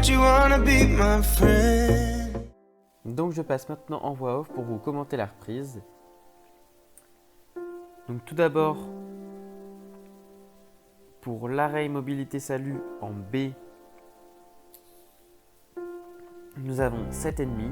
Would you wanna be my friend? Donc je passe maintenant en voix off pour vous commenter la reprise. Donc tout d'abord, pour l'arrêt mobilité salut en B, nous avons 7,5.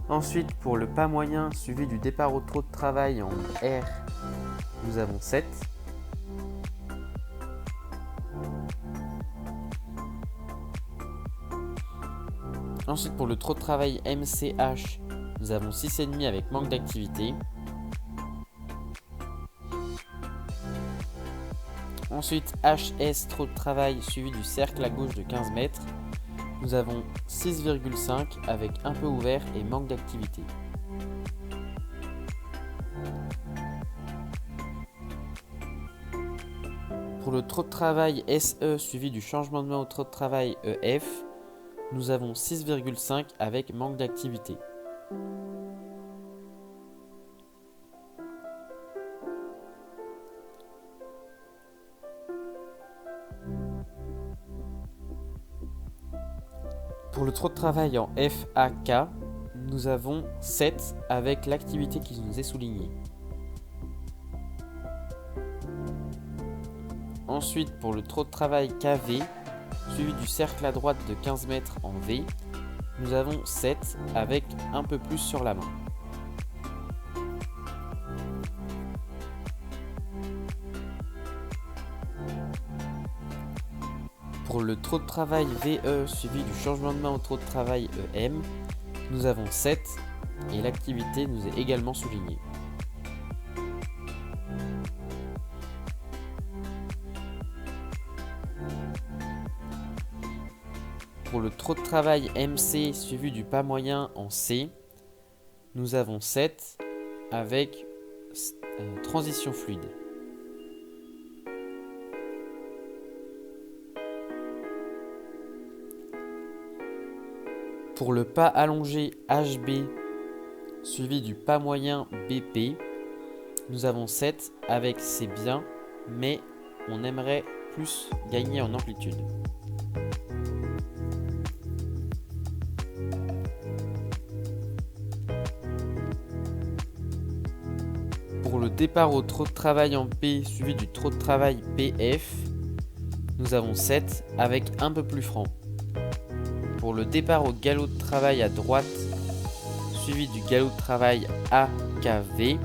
Ensuite, pour le pas moyen suivi du départ au trop de travail en R, nous avons 7. Ensuite, pour le trop de travail MCH, nous avons 6,5 avec manque d'activité. Ensuite, HS, trop de travail suivi du cercle à gauche de 15 mètres. Nous avons 6,5 avec un peu ouvert et manque d'activité. Pour le trop de travail SE suivi du changement de main au trop de travail EF, nous avons 6,5 avec manque d'activité. Pour le trop de travail en FAK, nous avons 7 avec l'activité qui nous est soulignée. Ensuite, pour le trop de travail KV, suivi du cercle à droite de 15 mètres en V, nous avons 7 avec un peu plus sur la main. Pour le trop de travail VE suivi du changement de main au trop de travail EM, nous avons 7 et l'activité nous est également soulignée. Pour le trop de travail MC suivi du pas moyen en C, nous avons 7 avec transition fluide. Pour le pas allongé HB suivi du pas moyen BP, nous avons 7 avec c'est bien, mais on aimerait plus gagner en amplitude. Pour le départ au trop de travail en P suivi du trop de travail PF, nous avons 7 avec un peu plus franc. Pour le départ au galop de travail à droite, suivi du galop de travail AKV,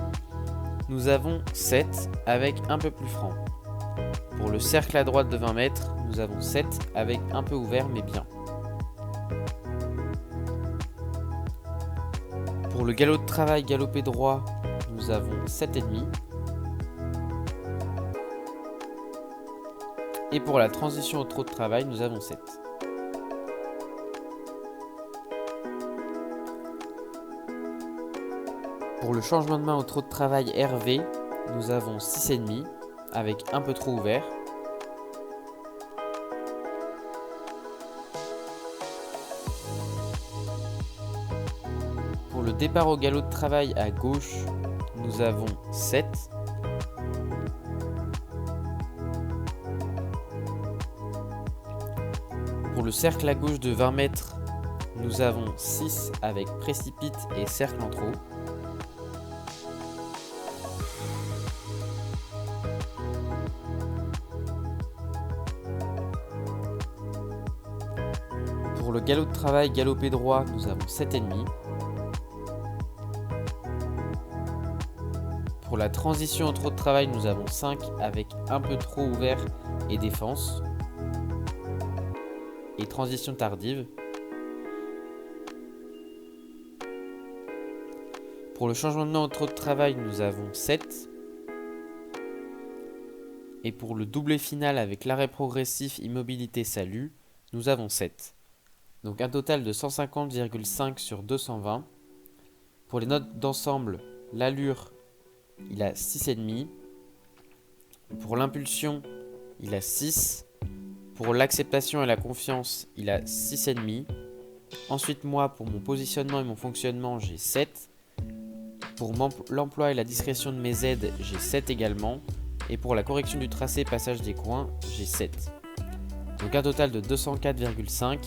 nous avons 7 avec un peu plus franc. Pour le cercle à droite de 20 mètres, nous avons 7 avec un peu ouvert mais bien. Pour le galop de travail galopé droit, nous avons 7,5. Et pour la transition au trot de travail, nous avons 7. Pour le changement de main au trot de travail RV, nous avons 6,5 avec un peu trop ouvert. Pour le départ au galop de travail à gauche, nous avons 7. Pour le cercle à gauche de 20 mètres, nous avons 6 avec précipite et cercle en trop. Pour le galop de travail galopé droit, nous avons 7,5. Pour la transition au trot de travail, nous avons 5 avec un peu trop ouvert et défense. Et transition tardive. Pour le changement de main au trot de travail, nous avons 7. Et pour le doublé final avec l'arrêt progressif immobilité salut, nous avons 7. Donc un total de 150,5 sur 220. Pour les notes d'ensemble, l'allure, il a 6,5. Pour l'impulsion, il a 6. Pour l'acceptation et la confiance, il a 6,5. Ensuite, moi, pour mon positionnement et mon fonctionnement, j'ai 7. Pour l'emploi et la discrétion de mes aides, j'ai 7 également. Et pour la correction du tracé, passage des coins, j'ai 7. Donc un total de 204,5,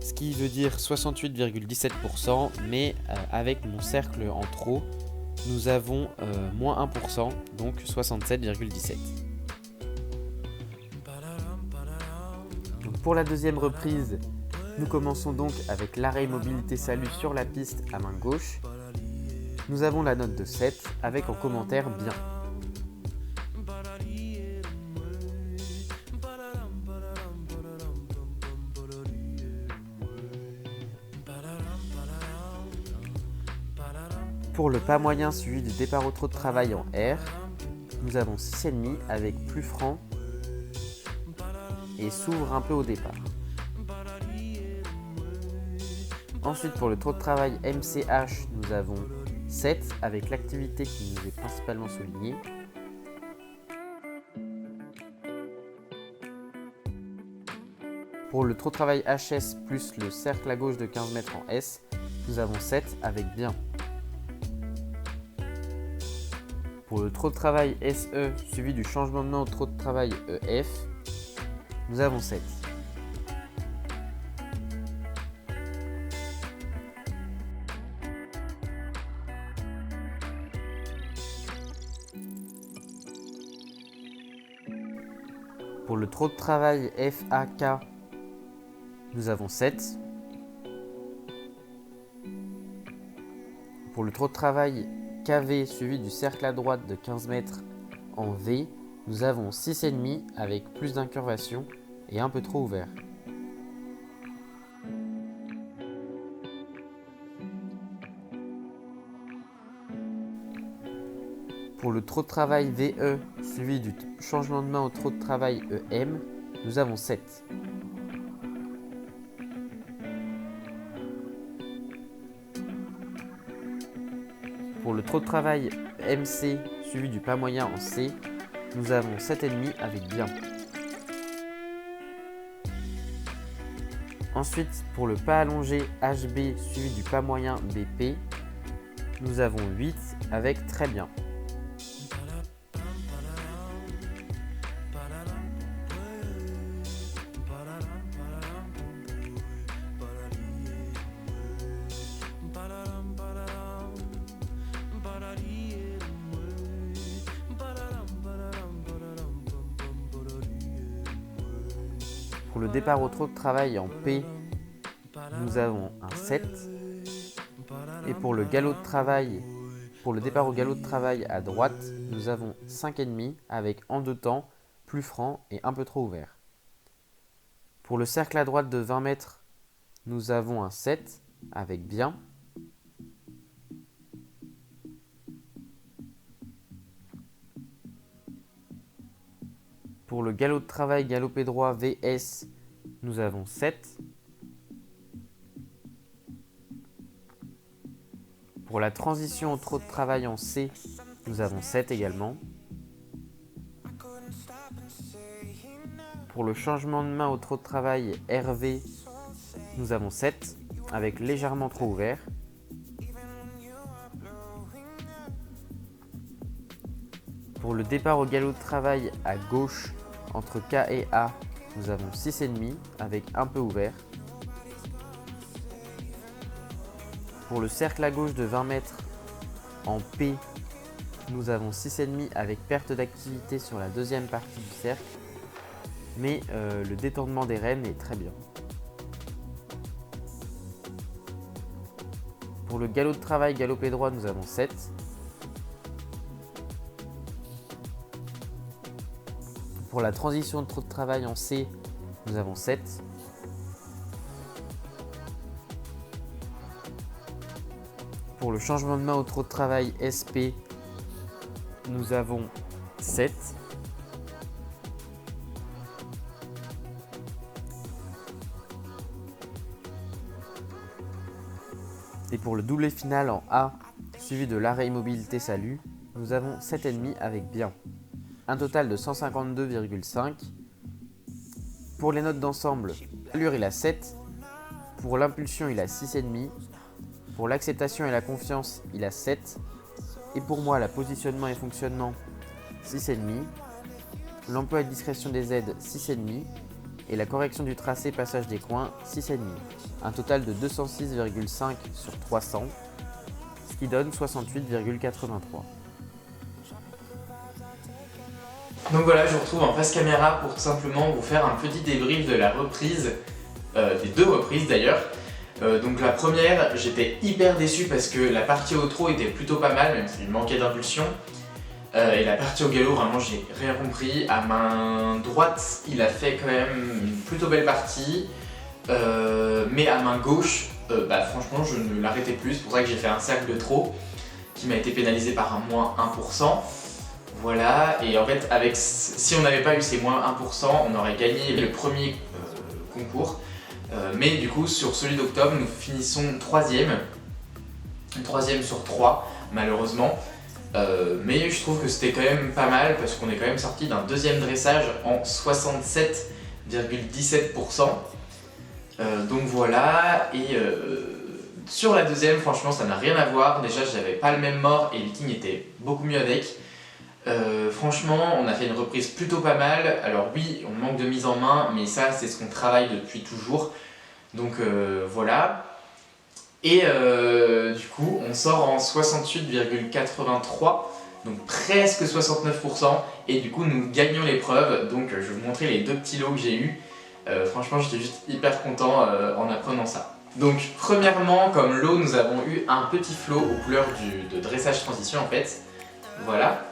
ce qui veut dire 68,17%, mais avec mon cercle en trop, nous avons moins 1%, donc 67,17. Donc pour la deuxième reprise, nous commençons donc avec l'arrêt mobilité salut sur la piste à main gauche. Nous avons la note de 7 avec en commentaire bien. Pour le pas moyen suivi du départ au trot de travail en R, nous avons 6,5 avec plus franc et s'ouvre un peu au départ. Ensuite pour le trot de travail MCH, nous avons 7 avec l'activité qui nous est principalement soulignée. Pour le trot de travail HS plus le cercle à gauche de 15 mètres en S, nous avons 7 avec bien. Pour le trot de travail SE suivi du changement de main au trot de travail EF, nous avons 7. Pour le trot de travail FAK, nous avons 7. Pour le trot de travail KV suivi du cercle à droite de 15 mètres en V, nous avons 6,5 avec plus d'incurvation et un peu trop ouvert. Pour le trot de travail VE suivi du changement de main au trot de travail EM, nous avons 7. Pour le trot de travail MC suivi du pas moyen en C, nous avons 7,5 avec bien. Ensuite, pour le pas allongé HB suivi du pas moyen BP, nous avons 8 avec très bien. Pour le départ au trot de travail en P, nous avons un 7. Et pour le galop de travail, pour le départ au galop de travail à droite, nous avons 5,5 avec en deux temps, plus franc et un peu trop ouvert. Pour le cercle à droite de 20 mètres, nous avons un 7 avec bien. Pour le galop de travail galopé droit VS, nous avons 7. Pour la transition au trot de travail en C, nous avons 7 également. Pour le changement de main au trot de travail RV, nous avons 7 avec légèrement trop ouvert. Pour le départ au galop de travail à gauche entre K et A, nous avons 6,5 avec un peu ouvert. Pour le cercle à gauche de 20 mètres en P, nous avons 6,5 avec perte d'activité sur la deuxième partie du cercle, mais le détournement des rênes est très bien. Pour le galop de travail galopé droit, nous avons 7. Pour la transition de trot de travail en C, nous avons 7. Pour le changement de main au trot de travail SP, nous avons 7. Et pour le doublé final en A, suivi de l'arrêt immobilité salut, nous avons 7,5 avec bien. Un total de 152,5. Pour les notes d'ensemble, l'allure il a 7. Pour l'impulsion il a 6,5. Pour l'acceptation et la confiance il a 7. Et pour moi, la positionnement et fonctionnement, 6,5. L'emploi et discrétion des aides, 6,5. Et la correction du tracé passage des coins, 6,5. Un total de 206,5 sur 300, ce qui donne 68,83. Donc voilà, je vous retrouve en face caméra pour tout simplement vous faire un petit débrief de la reprise, des deux reprises d'ailleurs. Donc la première, j'étais hyper déçu parce que la partie au trot était plutôt pas mal, même s'il manquait d'impulsion. Et la partie au galop, vraiment j'ai rien compris. À main droite, il a fait quand même une plutôt belle partie. Mais à main gauche, franchement je ne l'arrêtais plus. C'est pour ça que j'ai fait un cercle de trot qui m'a été pénalisé par un moins 1%. Voilà, et en fait si on n'avait pas eu ces moins 1%, on aurait gagné le premier concours. Mais du coup sur celui d'octobre nous finissons 3ème sur 3 malheureusement. Mais je trouve que c'était quand même pas mal parce qu'on est quand même sorti d'un deuxième dressage en 67,17%. Donc voilà, et sur la deuxième franchement ça n'a rien à voir. Déjà j'avais pas le même mort et le king était beaucoup mieux avec. Franchement on a fait une reprise plutôt pas mal. Alors oui on manque de mise en main mais ça c'est ce qu'on travaille depuis toujours. Donc voilà. Et du coup on sort en 68,83, donc presque 69%, et du coup nous gagnons l'épreuve. Donc je vais vous montrer les deux petits lots que j'ai eu. Franchement j'étais juste hyper content en apprenant ça. Donc premièrement comme lot nous avons eu un petit flot aux couleurs de dressage transition en fait. Voilà.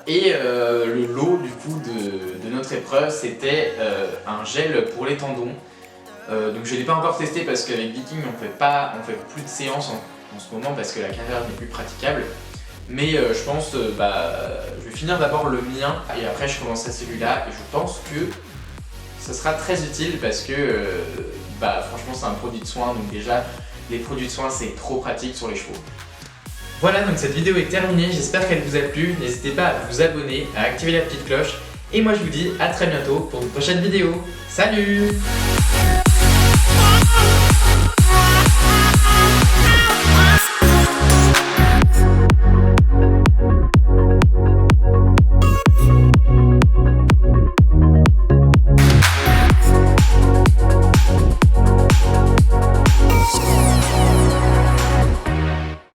Et le lot du coup de notre épreuve c'était un gel pour les tendons. Donc je ne l'ai pas encore testé parce qu'avec Viking on fait plus de séances en ce moment parce que la carrière n'est plus praticable. Mais je pense je vais finir d'abord le mien et après je commencerai celui-là, et je pense que ce sera très utile parce que franchement c'est un produit de soin, donc déjà les produits de soin c'est trop pratique sur les chevaux. Voilà, donc cette vidéo est terminée, j'espère qu'elle vous a plu. N'hésitez pas à vous abonner, à activer la petite cloche, et moi je vous dis à très bientôt pour une prochaine vidéo. Salut!